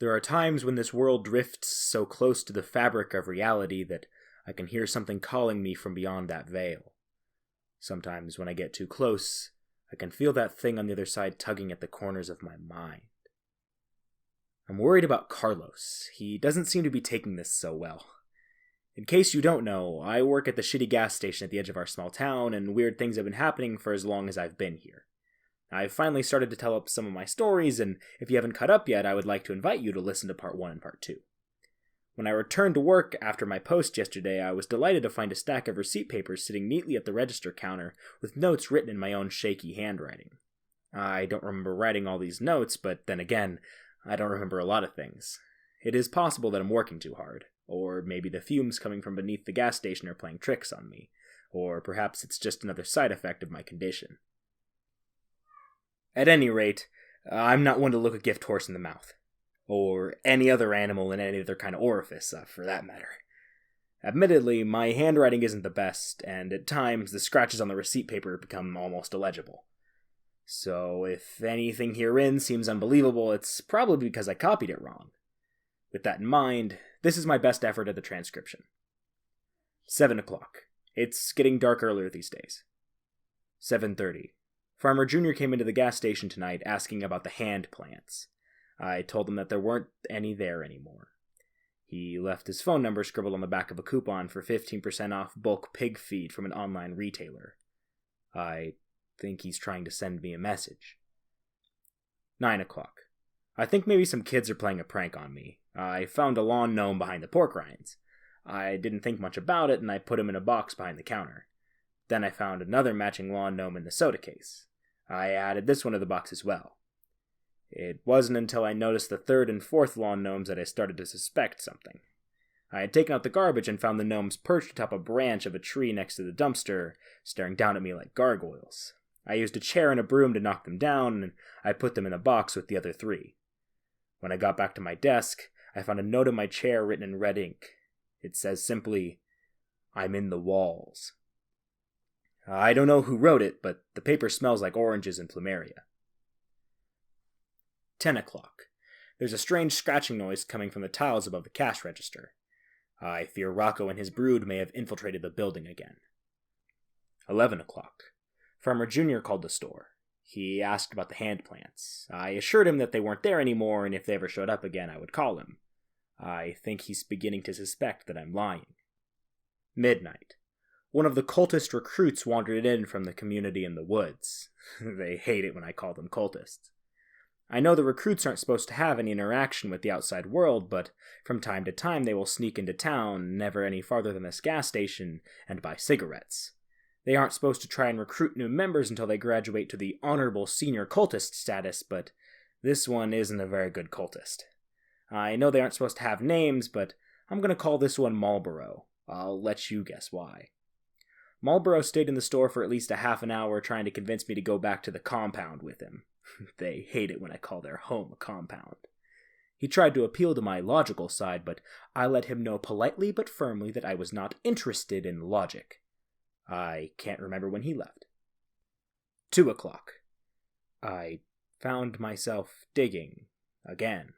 There are times when this world drifts so close to the fabric of reality that I can hear something calling me from beyond that veil. Sometimes when I get too close, I can feel that thing on the other side tugging at the corners of my mind. I'm worried about Carlos. He doesn't seem to be taking this so well. In case you don't know, I work at the shitty gas station at the edge of our small town, and weird things have been happening for as long as I've been here. I've finally started to tell up some of my stories, and if you haven't caught up yet, I would like to invite you to listen to part 1 and part 2. When I returned to work after my post yesterday, I was delighted to find a stack of receipt papers sitting neatly at the register counter with notes written in my own shaky handwriting. I don't remember writing all these notes, but then again, I don't remember a lot of things. It is possible that I'm working too hard, or maybe the fumes coming from beneath the gas station are playing tricks on me, or perhaps it's just another side effect of my condition. At any rate, I'm not one to look a gift horse in the mouth. Or any other animal in any other kind of orifice, for that matter. Admittedly, my handwriting isn't the best, and at times the scratches on the receipt paper become almost illegible. So if anything herein seems unbelievable, it's probably because I copied it wrong. With that in mind, this is my best effort at the transcription. 7 o'clock. It's getting dark earlier these days. 7:30. Farmer Jr. came into the gas station tonight asking about the hand plants. I told him that there weren't any there anymore. He left his phone number scribbled on the back of a coupon for 15% off bulk pig feed from an online retailer. I think he's trying to send me a message. 9 o'clock. I think maybe some kids are playing a prank on me. I found a lawn gnome behind the pork rinds. I didn't think much about it, and I put him in a box behind the counter. Then I found another matching lawn gnome in the soda case. I added this one to the box as well. It wasn't until I noticed the third and fourth lawn gnomes that I started to suspect something. I had taken out the garbage and found the gnomes perched atop a branch of a tree next to the dumpster, staring down at me like gargoyles. I used a chair and a broom to knock them down, and I put them in a box with the other 3. When I got back to my desk, I found a note in my chair written in red ink. It says simply, "I'm in the walls." I don't know who wrote it, but the paper smells like oranges and plumeria. 10 o'clock. There's a strange scratching noise coming from the tiles above the cash register. I fear Rocco and his brood may have infiltrated the building again. 11 o'clock. Farmer Jr. called the store. He asked about the hand plants. I assured him that they weren't there anymore, and if they ever showed up again, I would call him. I think he's beginning to suspect that I'm lying. Midnight. One of the cultist recruits wandered in from the community in the woods. They hate it when I call them cultists. I know the recruits aren't supposed to have any interaction with the outside world, but from time to time they will sneak into town, never any farther than this gas station, and buy cigarettes. They aren't supposed to try and recruit new members until they graduate to the honorable senior cultist status, but this one isn't a very good cultist. I know they aren't supposed to have names, but I'm going to call this one Marlboro. I'll let you guess why. Marlboro stayed in the store for at least a half an hour trying to convince me to go back to the compound with him. They hate it when I call their home a compound. He tried to appeal to my logical side, but I let him know politely but firmly that I was not interested in logic. I can't remember when he left. 2 o'clock. I found myself digging again.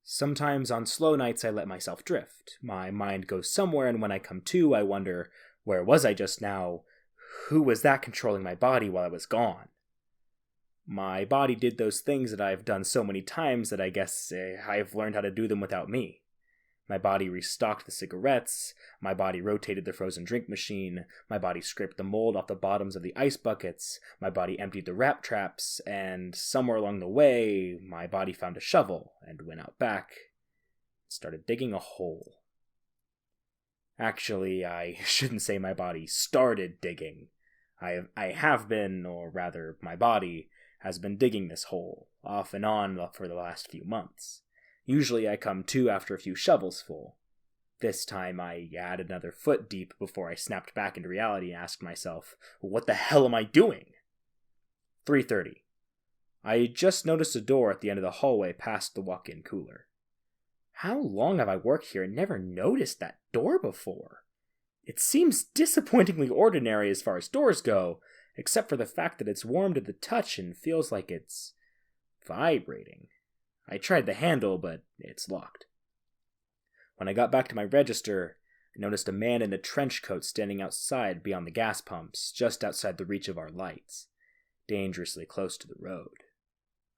Sometimes on slow nights I let myself drift. My mind goes somewhere, and when I come to, I wonder, where was I just now? Who was that controlling my body while I was gone? My body did those things that I've done so many times that I guess I've learned how to do them without me. My body restocked the cigarettes, my body rotated the frozen drink machine, my body scraped the mold off the bottoms of the ice buckets, my body emptied the rat traps, and somewhere along the way, my body found a shovel and went out back and started digging a hole. Actually, I shouldn't say my body started digging. I have been, or rather, my body has been digging this hole, off and on for the last few months. Usually I come to after a few shovels full. This time I added another foot deep before I snapped back into reality and asked myself, what the hell am I doing? 3:30. I just noticed a door at the end of the hallway past the walk-in cooler. How long have I worked here and never noticed that door before? It seems disappointingly ordinary as far as doors go, except for the fact that it's warm to the touch and feels like it's vibrating. I tried the handle, but it's locked. When I got back to my register, I noticed a man in a trench coat standing outside beyond the gas pumps, just outside the reach of our lights, dangerously close to the road.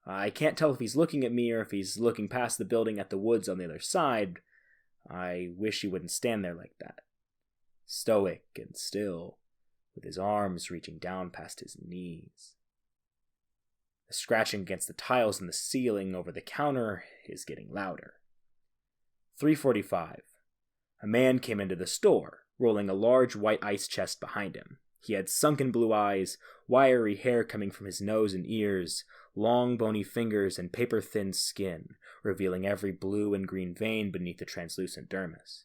I can't tell if he's looking at me or if he's looking past the building at the woods on the other side. I wish he wouldn't stand there like that, stoic and still, with his arms reaching down past his knees. The scratching against the tiles in the ceiling over the counter is getting louder. 3:45. A man came into the store, rolling a large white ice chest behind him. He had sunken blue eyes, wiry hair coming from his nose and ears, long bony fingers, and paper-thin skin, revealing every blue and green vein beneath the translucent dermis.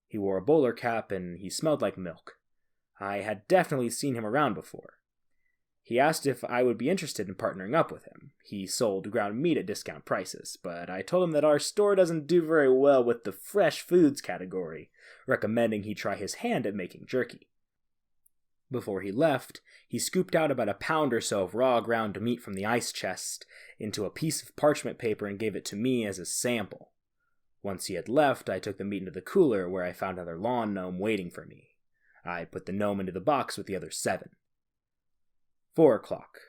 He wore a bowler cap, and he smelled like milk. I had definitely seen him around before. He asked if I would be interested in partnering up with him. He sold ground meat at discount prices, but I told him that our store doesn't do very well with the fresh foods category, recommending he try his hand at making jerky. Before he left, he scooped out about a pound or so of raw ground meat from the ice chest into a piece of parchment paper and gave it to me as a sample. Once he had left, I took the meat into the cooler, where I found another lawn gnome waiting for me. I put the gnome into the box with the other 7. 4 o'clock.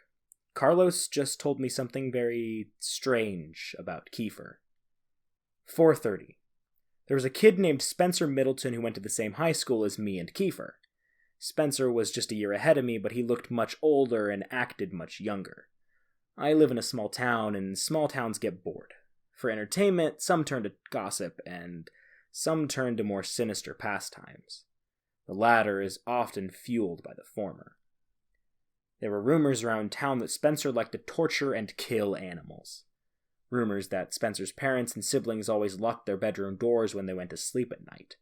Carlos just told me something very strange about Kiefer. 4:30. There was a kid named Spencer Middleton who went to the same high school as me and Kiefer. Spencer was just a year ahead of me, but he looked much older and acted much younger. I live in a small town, and small towns get bored. For entertainment, some turn to gossip, and some turn to more sinister pastimes. The latter is often fueled by the former. There were rumors around town that Spencer liked to torture and kill animals. Rumors that Spencer's parents and siblings always locked their bedroom doors when they went to sleep at night.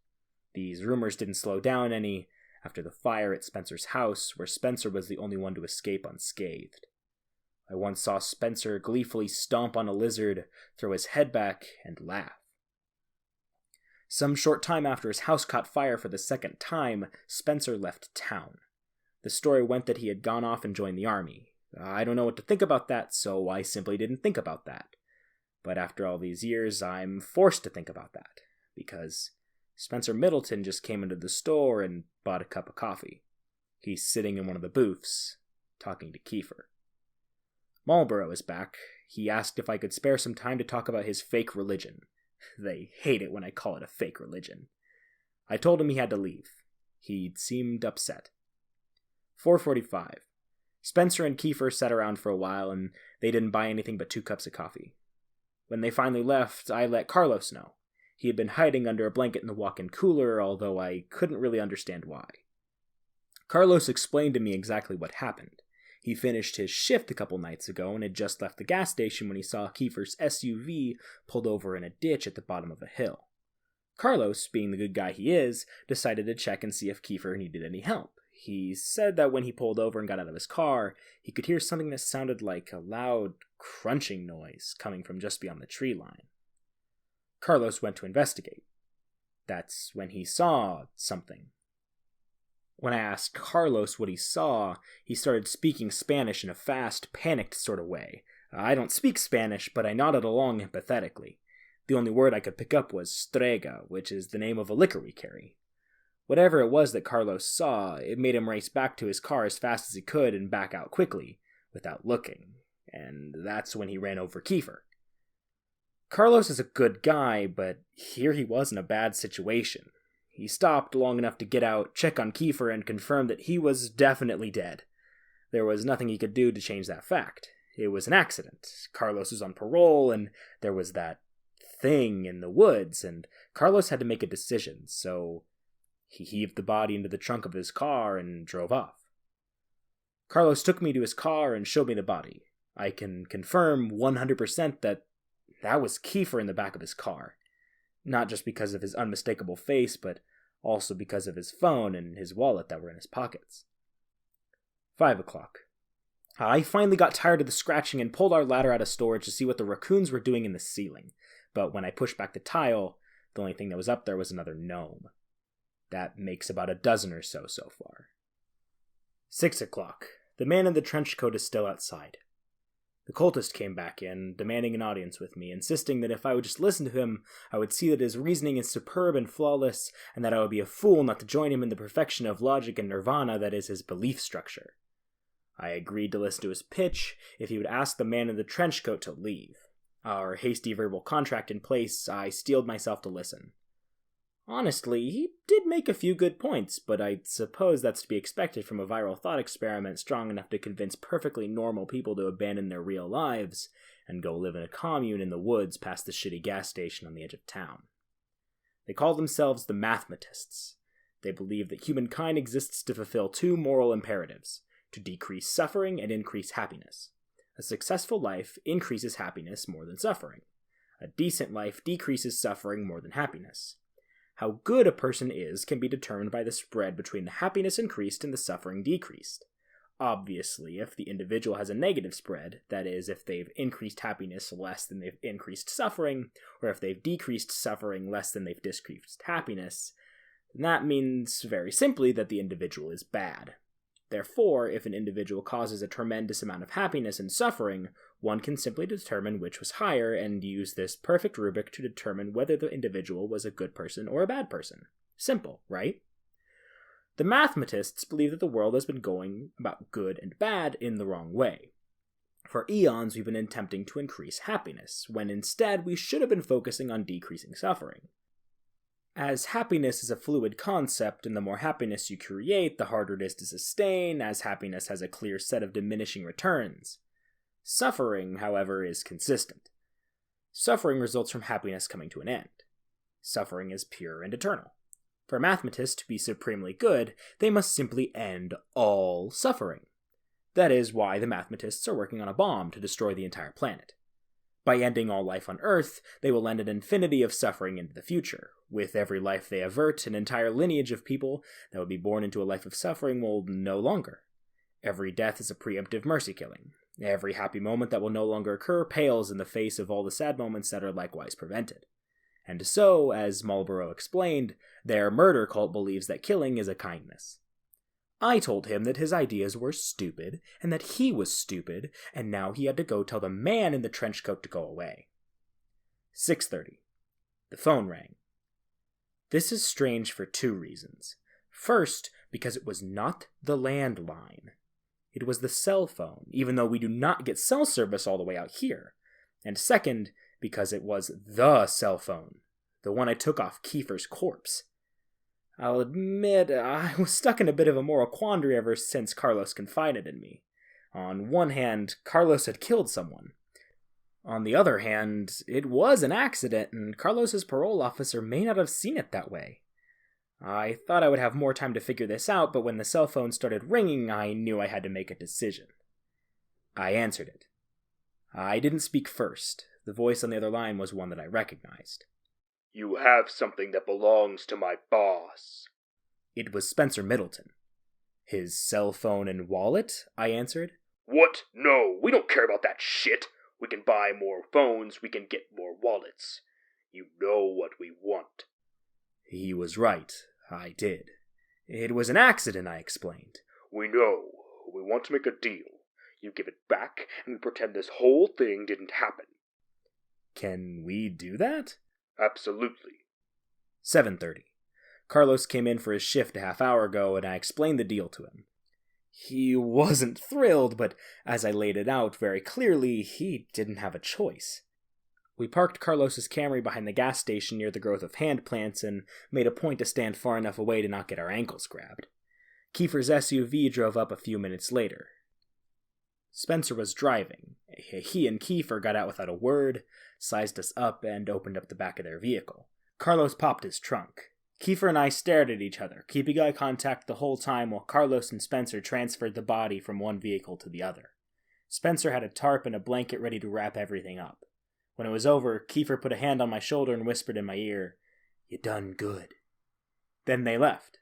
These rumors didn't slow down any after the fire at Spencer's house, where Spencer was the only one to escape unscathed. I once saw Spencer gleefully stomp on a lizard, throw his head back, and laugh. Some short time after his house caught fire for the second time, Spencer left town. The story went that he had gone off and joined the army. I don't know what to think about that, so I simply didn't think about that. But after all these years, I'm forced to think about that, because Spencer Middleton just came into the store and bought a cup of coffee. He's sitting in one of the booths, talking to Kiefer. Marlboro is back. He asked if I could spare some time to talk about his fake religion. They hate it when I call it a fake religion. I told him he had to leave. He seemed upset. 4:45. Spencer and Kiefer sat around for a while, and they didn't buy anything but 2 cups of coffee. When they finally left, I let Carlos know. He had been hiding under a blanket in the walk-in cooler, although I couldn't really understand why. Carlos explained to me exactly what happened. He finished his shift a couple nights ago and had just left the gas station when he saw Kiefer's SUV pulled over in a ditch at the bottom of a hill. Carlos, being the good guy he is, decided to check and see if Kiefer needed any help. He said that when he pulled over and got out of his car, he could hear something that sounded like a loud, crunching noise coming from just beyond the tree line. Carlos went to investigate. That's when he saw something. When I asked Carlos what he saw, he started speaking Spanish in a fast, panicked sort of way. I don't speak Spanish, but I nodded along empathetically. The only word I could pick up was strega, which is the name of a liquor we carry. Whatever it was that Carlos saw, it made him race back to his car as fast as he could and back out quickly, without looking. And that's when he ran over Kiefer. Carlos is a good guy, but here he was in a bad situation. He stopped long enough to get out, check on Kiefer, and confirm that he was definitely dead. There was nothing he could do to change that fact. It was an accident. Carlos was on parole, and there was that thing in the woods, and Carlos had to make a decision, so he heaved the body into the trunk of his car and drove off. Carlos took me to his car and showed me the body. I can confirm 100% that was Kiefer in the back of his car. Not just because of his unmistakable face, but also because of his phone and his wallet that were in his pockets. 5 o'clock. I finally got tired of the scratching and pulled our ladder out of storage to see what the raccoons were doing in the ceiling. But when I pushed back the tile, the only thing that was up there was another gnome. That makes about a dozen or so far. 6 o'clock. The man in the trench coat is still outside. The cultist came back in, demanding an audience with me, insisting that if I would just listen to him, I would see that his reasoning is superb and flawless, and that I would be a fool not to join him in the perfection of logic and nirvana that is his belief structure. I agreed to listen to his pitch if he would ask the man in the trench coat to leave. Our hasty verbal contract in place, I steeled myself to listen. Honestly, he did make a few good points, but I suppose that's to be expected from a viral thought experiment strong enough to convince perfectly normal people to abandon their real lives and go live in a commune in the woods past the shitty gas station on the edge of town. They call themselves the mathematists. They believe that humankind exists to fulfill two moral imperatives: to decrease suffering and increase happiness. A successful life increases happiness more than suffering. A decent life decreases suffering more than happiness. How good a person is can be determined by the spread between the happiness increased and the suffering decreased. Obviously, if the individual has a negative spread, that is, if they've increased happiness less than they've increased suffering, or if they've decreased suffering less than they've decreased happiness, then that means very simply that the individual is bad. Therefore, if an individual causes a tremendous amount of happiness and suffering, one can simply determine which was higher and use this perfect rubric to determine whether the individual was a good person or a bad person. Simple, right? The mathematists believe that the world has been going about good and bad in the wrong way. For eons, we've been attempting to increase happiness, when instead we should have been focusing on decreasing suffering. As happiness is a fluid concept, and the more happiness you create, the harder it is to sustain, as happiness has a clear set of diminishing returns. Suffering, however, is consistent. Suffering results from happiness coming to an end. Suffering is pure and eternal. For a mathematist to be supremely good, they must simply end all suffering. That is why the mathematists are working on a bomb to destroy the entire planet. By ending all life on Earth, they will end an infinity of suffering into the future. With every life they avert, an entire lineage of people that would be born into a life of suffering will no longer. Every death is a preemptive mercy killing. Every happy moment that will no longer occur pales in the face of all the sad moments that are likewise prevented. And so, as Marlboro explained, their murder cult believes that killing is a kindness. I told him that his ideas were stupid, and that he was stupid, and now he had to go tell the man in the trench coat to go away. 6:30. The phone rang. This is strange for two reasons. First, because it was not the landline. It was the cell phone, even though we do not get cell service all the way out here. And second, because it was the cell phone, the one I took off Kiefer's corpse. I'll admit, I was stuck in a bit of a moral quandary ever since Carlos confided in me. On one hand, Carlos had killed someone. On the other hand, it was an accident, and Carlos's parole officer may not have seen it that way. I thought I would have more time to figure this out, but when the cell phone started ringing, I knew I had to make a decision. I answered it. I didn't speak first. The voice on the other line was one that I recognized. You have something that belongs to my boss. It was Spencer Middleton. His cell phone and wallet? I answered. What? No, we don't care about that shit. We can buy more phones, we can get more wallets. You know what we want. He was right. I did. It was an accident, I explained. We know. We want to make a deal. You give it back, and we pretend this whole thing didn't happen. Can we do that? Absolutely. 7:30. Carlos came in for his shift a half hour ago, and I explained the deal to him. He wasn't thrilled, but as I laid it out very clearly, he didn't have a choice. We parked Carlos's Camry behind the gas station near the growth of hand plants and made a point to stand far enough away to not get our ankles grabbed. Kiefer's SUV drove up a few minutes later. Spencer was driving. He and Kiefer got out without a word, sized us up, and opened up the back of their vehicle. Carlos popped his trunk. Kiefer and I stared at each other, keeping eye contact the whole time while Carlos and Spencer transferred the body from one vehicle to the other. Spencer had a tarp and a blanket ready to wrap everything up. When it was over, Kiefer put a hand on my shoulder and whispered in my ear, "You done good." Then they left.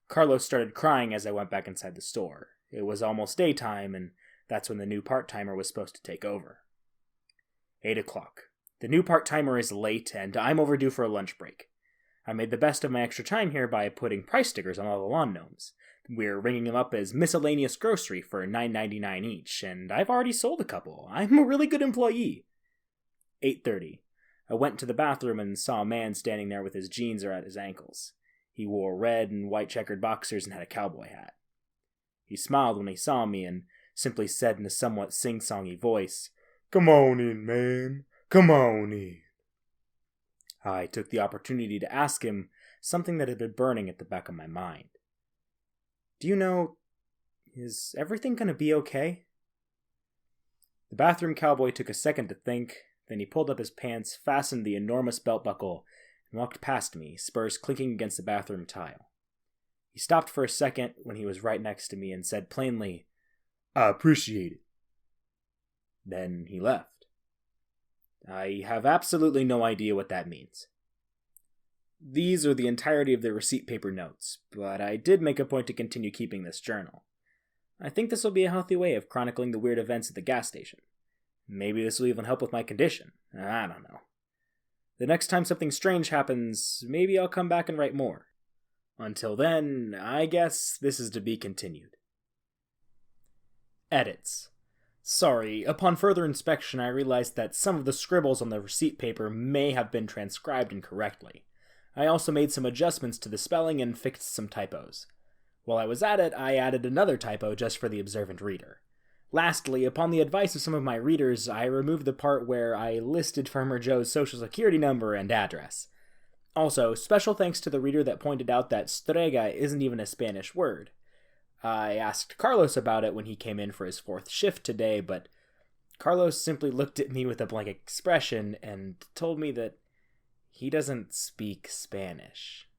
Carlos started crying as I went back inside the store. It was almost daytime, and that's when the new part-timer was supposed to take over. 8 o'clock. The new part-timer is late, and I'm overdue for a lunch break. I made the best of my extra time here by putting price stickers on all the lawn gnomes. We're ringing them up as miscellaneous grocery for $9.99 each, and I've already sold a couple. I'm a really good employee. 8:30. I went to the bathroom and saw a man standing there with his jeans around his ankles. He wore red and white checkered boxers and had a cowboy hat. He smiled when he saw me and simply said in a somewhat sing-songy voice, "Come on in, man. Come on in." I took the opportunity to ask him something that had been burning at the back of my mind. "Do you know, is everything going to be okay?" The bathroom cowboy took a second to think, then he pulled up his pants, fastened the enormous belt buckle, and walked past me, spurs clinking against the bathroom tile. He stopped for a second when he was right next to me and said plainly, "I appreciate it." Then he left. I have absolutely no idea what that means. These are the entirety of the receipt paper notes, but I did make a point to continue keeping this journal. I think this will be a healthy way of chronicling the weird events at the gas station. Maybe this will even help with my condition. I don't know. The next time something strange happens, maybe I'll come back and write more. Until then, I guess this is to be continued. Edits. Sorry, upon further inspection I realized that some of the scribbles on the receipt paper may have been transcribed incorrectly. I also made some adjustments to the spelling and fixed some typos. While I was at it, I added another typo just for the observant reader. Lastly, upon the advice of some of my readers, I removed the part where I listed Farmer Joe's social security number and address. Also, special thanks to the reader that pointed out that strega isn't even a Spanish word. I asked Carlos about it when he came in for his 4th shift today, but Carlos simply looked at me with a blank expression and told me that he doesn't speak Spanish.